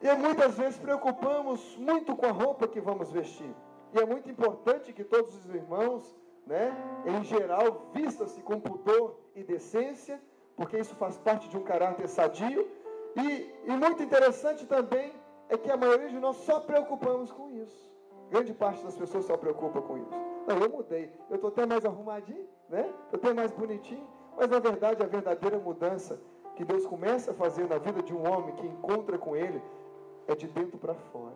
E muitas vezes preocupamos muito com a roupa que vamos vestir. E é muito importante que todos os irmãos, em geral, vistam-se com pudor e decência, porque isso faz parte de um caráter sadio. E muito interessante também é que a maioria de nós só preocupamos com isso. Grande parte das pessoas só preocupa com isso. Não, eu mudei, eu estou até mais arrumadinho, eu estou mais bonitinho. Mas na verdade a verdadeira mudança que Deus começa a fazer na vida de um homem que encontra com Ele é de dentro para fora.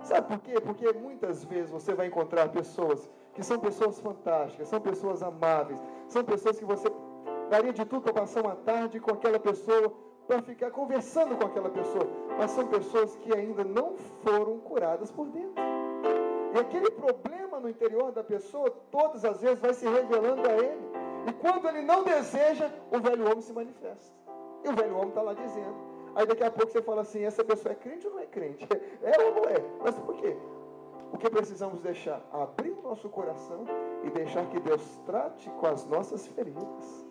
Sabe por quê? Porque muitas vezes você vai encontrar pessoas que são pessoas fantásticas, são pessoas amáveis, são pessoas que você daria de tudo para passar uma tarde com aquela pessoa, para ficar conversando com aquela pessoa, mas são pessoas que ainda não foram curadas por dentro. E aquele problema no interior da pessoa, todas as vezes vai se revelando a ele. E quando ele não deseja, o velho homem se manifesta. E o velho homem está lá dizendo. Aí daqui a pouco você fala assim, essa pessoa é crente ou não é crente? É ou não é? Mas por quê? O que precisamos deixar? Abrir o nosso coração e deixar que Deus trate com as nossas feridas.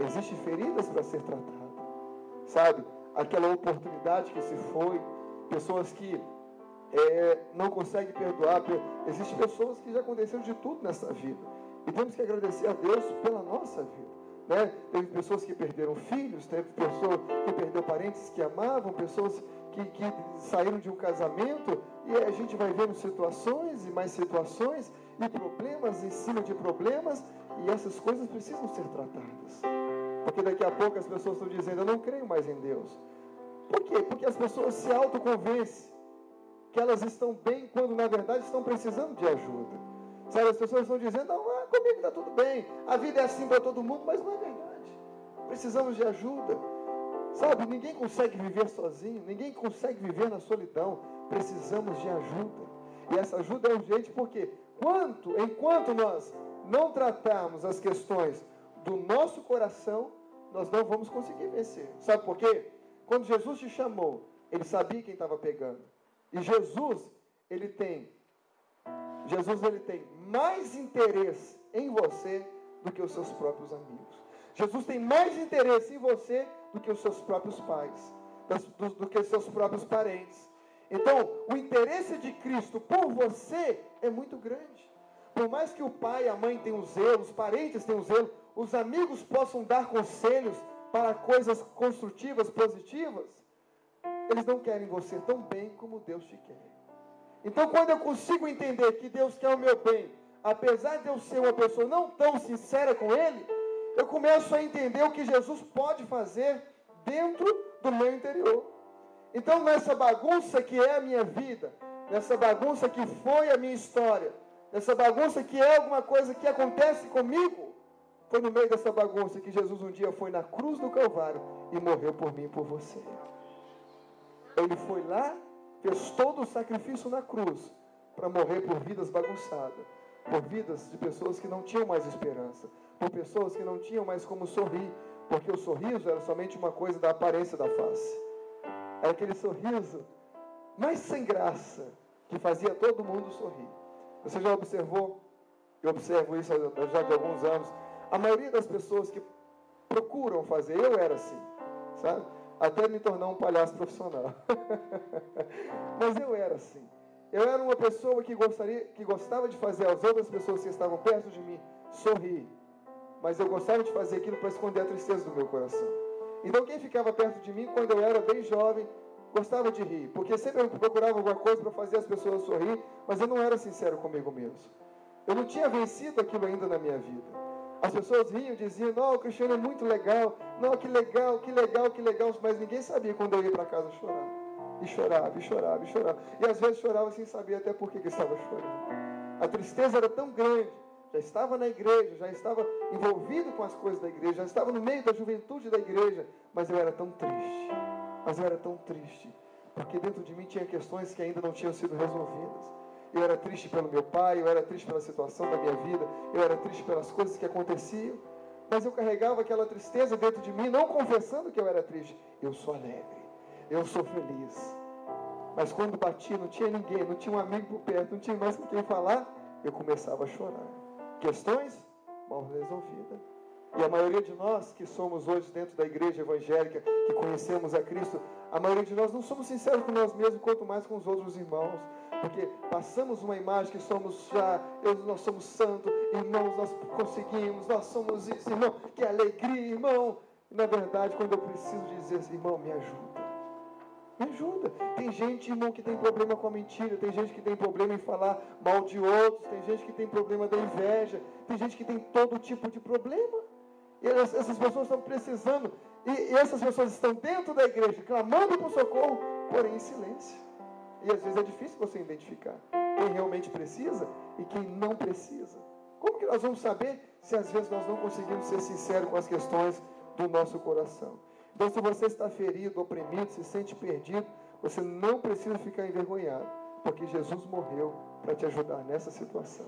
Existem feridas para ser tratadas. Sabe? Aquela oportunidade que se foi, pessoas que não conseguem perdoar. Existem pessoas que já aconteceram de tudo nessa vida. E temos que agradecer a Deus pela nossa vida. Teve pessoas que perderam filhos, teve pessoas que perderam parentes que amavam, pessoas que saíram de um casamento, e a gente vai vendo situações e mais situações, e problemas em cima de problemas, e essas coisas precisam ser tratadas. Porque daqui a pouco as pessoas estão dizendo, eu não creio mais em Deus. Por quê? Porque as pessoas se autoconvencem que elas estão bem, quando na verdade estão precisando de ajuda. Sabe, as pessoas estão dizendo, não, comigo está tudo bem, a vida é assim para todo mundo, mas não é verdade. Precisamos de ajuda. Sabe, ninguém consegue viver sozinho, ninguém consegue viver na solidão. Precisamos de ajuda. E essa ajuda é urgente porque enquanto nós não tratarmos as questões do nosso coração, nós não vamos conseguir vencer. Sabe por quê? Quando Jesus te chamou, Ele sabia quem estava pegando. E Jesus, ele tem mais interesse em você do que os seus próprios amigos. Jesus tem mais interesse em você do que os seus próprios pais, do que os seus próprios parentes. Então, o interesse de Cristo por você é muito grande. Por mais que o pai e a mãe tenham zelo, os parentes tenham zelo, os amigos possam dar conselhos para coisas construtivas, positivas, eles não querem você tão bem como Deus te quer. Então, quando eu consigo entender que Deus quer o meu bem, apesar de eu ser uma pessoa não tão sincera com Ele, eu começo a entender o que Jesus pode fazer dentro do meu interior. Então, nessa bagunça que é a minha vida, nessa bagunça que foi a minha história, nessa bagunça que é alguma coisa que acontece comigo, foi no meio dessa bagunça que Jesus um dia foi na cruz do Calvário e morreu por mim e por você. Ele foi lá, fez todo o sacrifício na cruz para morrer por vidas bagunçadas, por vidas de pessoas que não tinham mais esperança, por pessoas que não tinham mais como sorrir, porque o sorriso era somente uma coisa da aparência da face. Era aquele sorriso mais sem graça que fazia todo mundo sorrir. Você já observou? Eu observo isso já de alguns anos. A maioria das pessoas que procuram fazer, eu era assim, sabe? Até me tornar um palhaço profissional. Mas eu era assim. Eu era uma pessoa que gostava de fazer as outras pessoas que estavam perto de mim sorrir. Mas eu gostava de fazer aquilo para esconder a tristeza do meu coração. Então quem ficava perto de mim, quando eu era bem jovem, gostava de rir. Porque sempre eu procurava alguma coisa para fazer as pessoas sorrir, mas eu não era sincero comigo mesmo. Eu não tinha vencido aquilo ainda na minha vida. As pessoas riam, diziam, não, o Cristiano é muito legal, não, que legal, que legal, que legal, mas ninguém sabia quando eu ia para casa chorar. E chorava, e chorava, e chorava. E às vezes chorava sem saber até por que estava chorando. A tristeza era tão grande, já estava na igreja, já estava envolvido com as coisas da igreja, já estava no meio da juventude da igreja, mas eu era tão triste. Mas eu era tão triste, porque dentro de mim tinha questões que ainda não tinham sido resolvidas. Eu era triste pelo meu pai, eu era triste pela situação da minha vida, eu era triste pelas coisas que aconteciam, mas eu carregava aquela tristeza dentro de mim, não confessando que eu era triste. Eu sou alegre, eu sou feliz. Mas quando batia, não tinha ninguém, não tinha um amigo por perto, não tinha mais com quem falar, eu começava a chorar. Questões mal resolvidas. E a maioria de nós que somos hoje dentro da igreja evangélica, que conhecemos a Cristo, a maioria de nós não somos sinceros com nós mesmos, quanto mais com os outros irmãos. Porque passamos uma imagem que somos nós somos santos, irmãos, nós conseguimos, nós somos isso, irmão, que alegria, irmão. E na verdade, quando eu preciso dizer assim, irmão, me ajuda. Me ajuda. Tem gente, irmão, que tem problema com a mentira, tem gente que tem problema em falar mal de outros, tem gente que tem problema da inveja, tem gente que tem todo tipo de problema. E essas pessoas estão precisando, e essas pessoas estão dentro da igreja, clamando por socorro, porém em silêncio. E às vezes é difícil você identificar quem realmente precisa e quem não precisa. Como que nós vamos saber se às vezes nós não conseguimos ser sinceros com as questões do nosso coração? Então, se você está ferido, oprimido, se sente perdido, você não precisa ficar envergonhado, porque Jesus morreu para te ajudar nessa situação.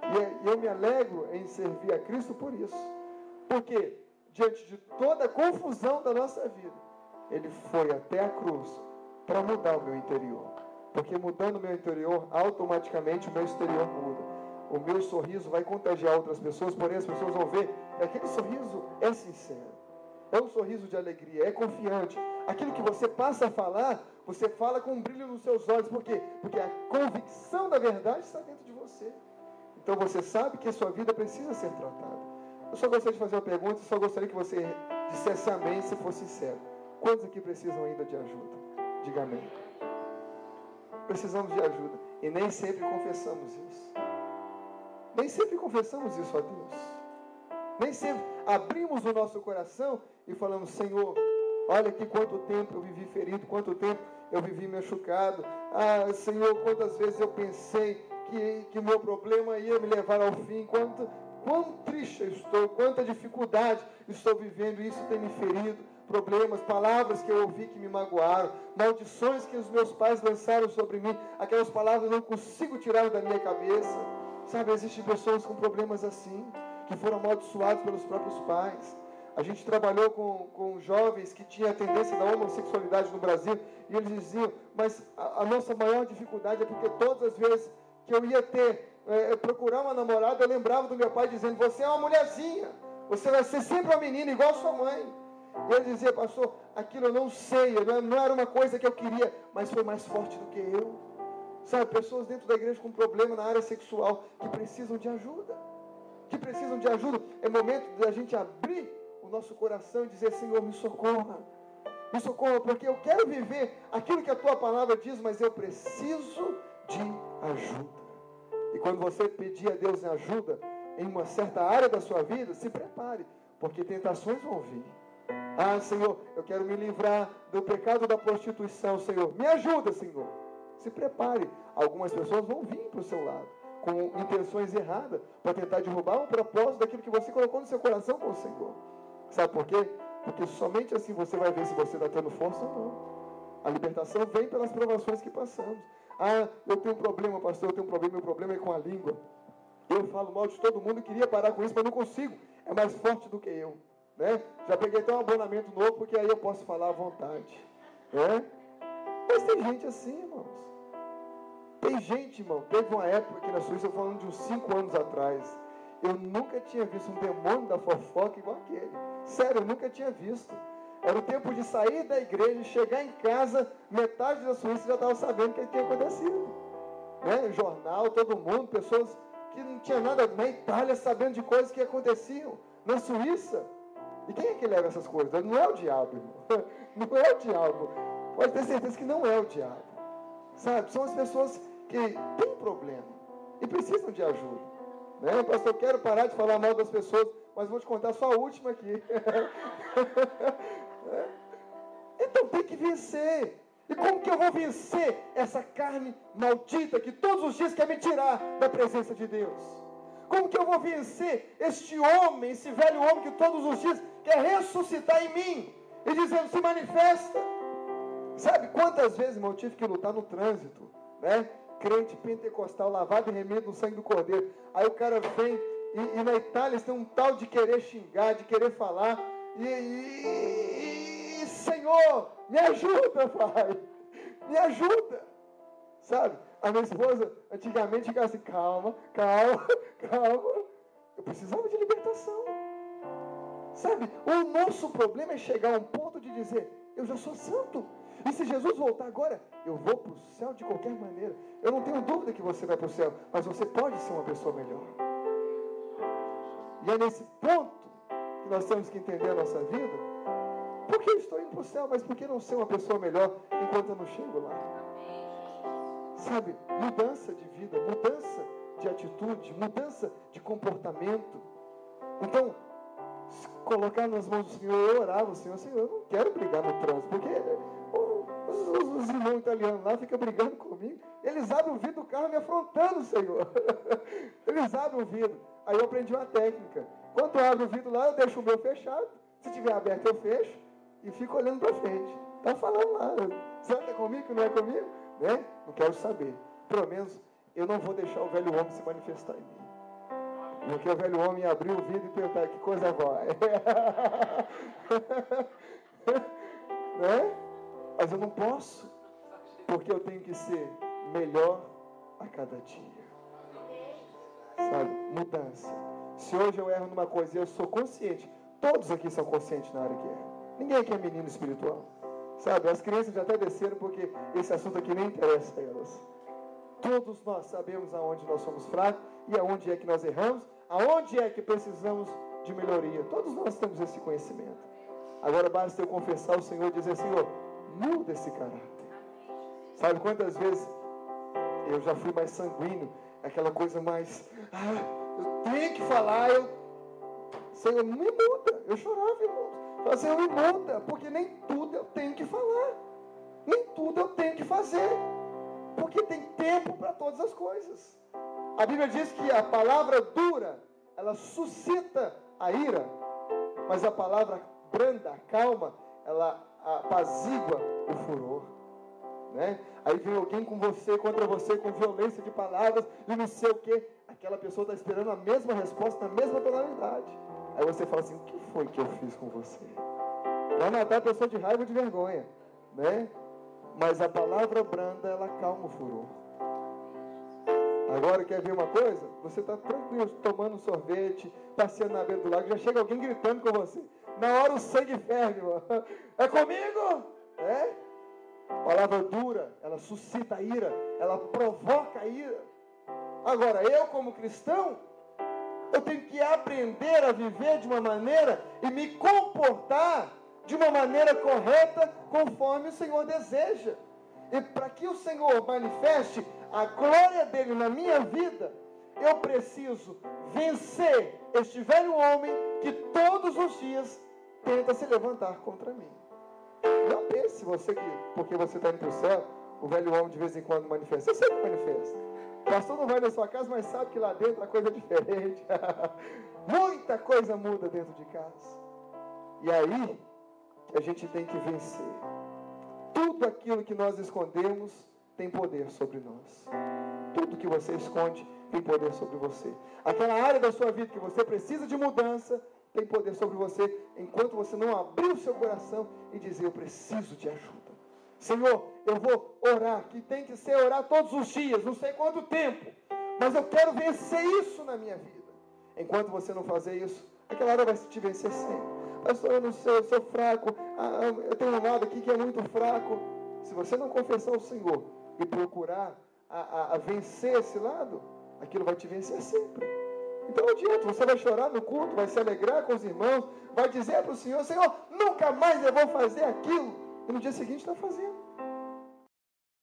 E eu me alegro em servir a Cristo por isso. Porque, diante de toda a confusão da nossa vida, Ele foi até a cruz para mudar o meu interior. Porque mudando o meu interior, automaticamente o meu exterior muda. O meu sorriso vai contagiar outras pessoas, porém as pessoas vão ver que aquele sorriso é sincero. É um sorriso de alegria, é confiante. Aquilo que você passa a falar, você fala com um brilho nos seus olhos. Por quê? Porque a convicção da verdade está dentro de você. Então você sabe que a sua vida precisa ser tratada. Eu só gostaria de fazer uma pergunta, só gostaria que você dissesse amém se for sincero. Quantos aqui precisam ainda de ajuda? Diga amém. Precisamos de ajuda. E nem sempre confessamos isso. Nem sempre confessamos isso a Deus. Nem sempre abrimos o nosso coração e falamos, Senhor, olha aqui quanto tempo eu vivi ferido, quanto tempo eu vivi machucado. Ah, Senhor, quantas vezes eu pensei que o meu problema ia me levar ao fim. Quão triste eu estou, quanta dificuldade estou vivendo, isso tem me ferido. Problemas, palavras que eu ouvi que me magoaram, maldições que os meus pais lançaram sobre mim, aquelas palavras eu não consigo tirar da minha cabeça. Sabe, existem pessoas com problemas assim, que foram amaldiçoados pelos próprios pais. A gente trabalhou com jovens que tinham a tendência da homossexualidade no Brasil, e eles diziam, mas a nossa maior dificuldade é porque todas as vezes que eu ia procurar uma namorada, eu lembrava do meu pai dizendo, você é uma mulherzinha, você vai ser sempre uma menina igual a sua mãe. E ele dizia, pastor, aquilo eu não sei, não era uma coisa que eu queria, mas foi mais forte do que eu. Sabe, pessoas dentro da igreja com problema na área sexual, que precisam de ajuda. É momento da gente abrir o nosso coração e dizer, Senhor, me socorra, porque eu quero viver aquilo que a tua palavra diz, mas eu preciso de ajuda. E quando você pedir a Deus ajuda em uma certa área da sua vida, se prepare, porque tentações vão vir. Ah, Senhor, eu quero me livrar do pecado da prostituição, Senhor, me ajuda, Senhor. Se prepare, algumas pessoas vão vir para o seu lado, com intenções erradas, para tentar derrubar um propósito daquilo que você colocou no seu coração com o Senhor. Sabe por quê? Porque somente assim você vai ver se você está tendo força ou não. A libertação vem pelas provações que passamos. Ah, eu tenho um problema, pastor, meu problema é com a língua. Eu falo mal de todo mundo, queria parar com isso, mas não consigo. É mais forte do que eu. Né? Já peguei até um abonamento novo, porque aí eu posso falar à vontade. Né? Mas tem gente assim, irmãos. Tem gente, irmão, teve uma época aqui na Suíça, eu falando de uns 5 anos atrás, eu nunca tinha visto um demônio da fofoca igual aquele. Sério, eu nunca tinha visto. Era o tempo de sair da igreja, chegar em casa, metade da Suíça já estava sabendo o que tinha acontecido. Né? Jornal, todo mundo, pessoas que não tinham nada na Itália sabendo de coisas que aconteciam. Na Suíça. E quem é que leva essas coisas? Não é o diabo, irmão. Não é o diabo. Pode ter certeza que não é o diabo. Sabe? São as pessoas que têm problema e precisam de ajuda. Né? Pastor, eu quero parar de falar mal das pessoas, mas vou te contar só a última aqui. Então tem que vencer. E como que eu vou vencer essa carne maldita que todos os dias quer me tirar da presença de Deus? Como que eu vou vencer este homem, esse velho homem que todos os dias quer ressuscitar em mim e dizendo, se manifesta? Sabe quantas vezes, irmão, eu tive que lutar no trânsito, né? Crente pentecostal, lavado e remido no sangue do Cordeiro. Aí o cara vem, e na Itália eles têm um tal de querer xingar, de querer falar, Senhor, me ajuda, Pai, me ajuda, sabe? A minha esposa, antigamente, ficava assim, calma. Eu precisava de libertação. libertação. Sabe, o nosso problema é chegar a um ponto de dizer, eu já sou santo. E se Jesus voltar agora, eu vou para o céu de qualquer maneira. Eu não tenho dúvida que você vai para o céu, mas você pode ser uma pessoa melhor. E é nesse ponto que nós temos que entender a nossa vida. Por que eu estou indo para o céu, mas por que não ser uma pessoa melhor enquanto eu não chego lá? Sabe, mudança de vida, mudança de atitude, mudança de comportamento. Então, colocar nas mãos do Senhor, eu orava, Senhor, eu não quero brigar no trânsito, porque os irmãos italianos lá ficam brigando comigo, eles abrem o vidro do carro me afrontando, Senhor. Eles abrem o vidro. Aí eu aprendi uma técnica. Quando eu abro o vidro lá, eu deixo o meu fechado, se tiver aberto eu fecho e fico olhando para frente. Está falando lá, será que é comigo, que não é comigo? Né? Não quero saber. Pelo menos eu não vou deixar o velho homem se manifestar em mim. Porque o velho homem abriu o vidro e perguntar, que coisa vai? Né? Mas eu não posso, porque eu tenho que ser melhor a cada dia. Sabe? Mudança. Se hoje eu erro numa coisa e eu sou consciente, todos aqui são conscientes na hora que erram. Ninguém aqui é menino espiritual. Sabe? As crianças já até desceram porque esse assunto aqui nem interessa a elas. Todos nós sabemos aonde nós somos fracos e aonde é que nós erramos, aonde é que precisamos de melhoria. Todos nós temos esse conhecimento. Agora basta eu confessar ao Senhor e dizer, Senhor, muda esse caráter. Sabe quantas vezes eu já fui mais sanguíneo, aquela coisa mais, eu tenho que falar, Senhor, me muda. Eu chorava, irmãos. Falava, Senhor, me muda, porque nem tudo eu tenho que falar. Nem tudo eu tenho que fazer. Porque tem tempo para todas as coisas. A Bíblia diz que a palavra dura, ela suscita a ira, mas a palavra branda, calma, ela apazigua o furor. Né? Aí vem alguém contra você, com violência de palavras, e não sei o que, aquela pessoa está esperando a mesma resposta, na mesma tonalidade. Aí você fala assim, o que foi que eu fiz com você? Vai matar a pessoa de raiva ou de vergonha, né? Mas a palavra branda, ela calma o furor. Agora, quer ver uma coisa? Você está tranquilo, tomando um sorvete, passeando na beira do lago, já chega alguém gritando com você. Na hora o sangue ferve, irmão. É comigo? É? Palavra dura, ela suscita a ira, ela provoca a ira. Agora, eu como cristão, eu tenho que aprender a viver de uma maneira e me comportar de uma maneira correta, conforme o Senhor deseja. E para que o Senhor manifeste a glória dele na minha vida, eu preciso vencer este velho homem que todos os dias tenta se levantar contra mim. Não pense você que, porque você está indo para o céu, o velho homem de vez em quando manifesta. Você sempre manifesta. O pastor não vai na sua casa, mas sabe que lá dentro a coisa é diferente. Muita coisa muda dentro de casa. E aí que a gente tem que vencer. Tudo aquilo que nós escondemos tem poder sobre nós. Tudo que você esconde tem poder sobre você. Aquela área da sua vida que você precisa de mudança tem poder sobre você, enquanto você não abrir o seu coração e dizer, eu preciso de ajuda. Senhor, eu vou orar, que tem que ser orar todos os dias, não sei quanto tempo, mas eu quero vencer isso na minha vida. Enquanto você não fazer isso, aquela área vai te vencer sempre. Pastor, eu não sei, eu sou fraco, eu tenho um lado aqui que é muito fraco. Se você não confessar ao Senhor e procurar a vencer esse lado, aquilo vai te vencer sempre. Então não adianta, você vai chorar no culto, vai se alegrar com os irmãos, vai dizer para o Senhor, Senhor, nunca mais eu vou fazer aquilo. E no dia seguinte está fazendo.